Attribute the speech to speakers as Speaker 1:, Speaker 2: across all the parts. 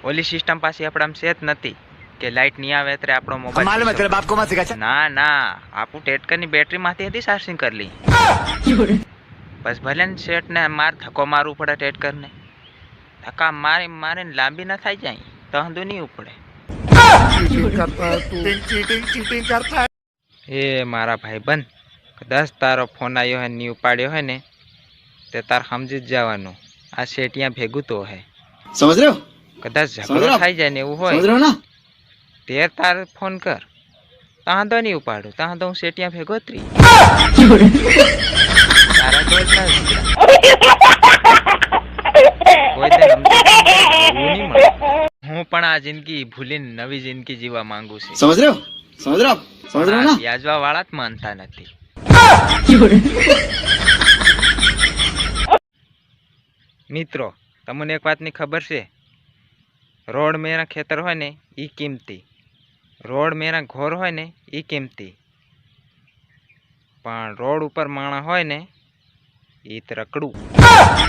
Speaker 1: ઓલી સિસ્ટમ પાછી આપણામાં છે જ નથી કે લાઈટ નહીં આવે એટલે આપણો મોબાઈલ
Speaker 2: मालूम है तेरे बाप को मत सिखा।
Speaker 1: ના ના આપું ટેટકરની બેટરીમાંથી હતી ચાર્જિંગ કરી લી બસ ભલે ને શેઠ ને માર ધક્કો મારવું પડે ટેટકરને ધક્કા મારી મારીને લાંબી ના થઈ જાય તો વાંધો નહીં ઉપડે એ મારા ભાઈ બંધ કદાચ તારો ફોન આવ્યો હોય નહીં ઉપાડ્યો હોય ને તે તાર સમજી જ જવાનું આ શેઠિયા ભેગું તો હે
Speaker 2: समझ रहे हो?
Speaker 1: કદાચ ઝઘડો થઈ જાય ને એવું
Speaker 2: समझ रहे
Speaker 1: હોય
Speaker 2: हो ना?
Speaker 1: તે તાર ફોન કર ત્યાં તો નહીં ઉપાડું ત્યાં તો હું શેઠિયા ભેગો જ રહી તારા તો જ ના ઉતર્યા. કોઈ દે સમજાતું નહીં મળે. હું પણ આ જિંદગી ભૂલીને નવી જિંદગી જીવવા માંગુ છું
Speaker 2: समझ रहे हो? समझ रहे हो? समझ रहे हो ना?
Speaker 1: યાજવા વાળા જ માનતા નથી મિત્રો તમને એક વાતની ખબર છે રોડ મેરા ખેતર હોય ને એ કિંમતી રોડ મેરા ઘોર હોય ને એ કિંમતી પણ રોડ ઉપર માણા હોય ને એ રકડું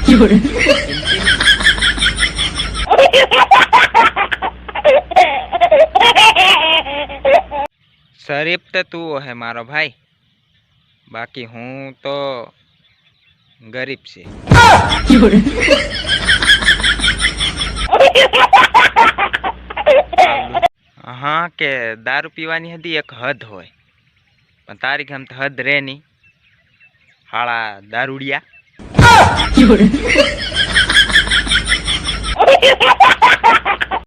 Speaker 1: કિંમતી નહીં. શરીફ તો તું હે મારો ભાઈ બાકી હું તો ગરીબ છે હા કે દારૂ પીવાની હતી એક હદ હોય પણ તારી ગમ તો હદ રે નહીં હાળા દારૂડિયા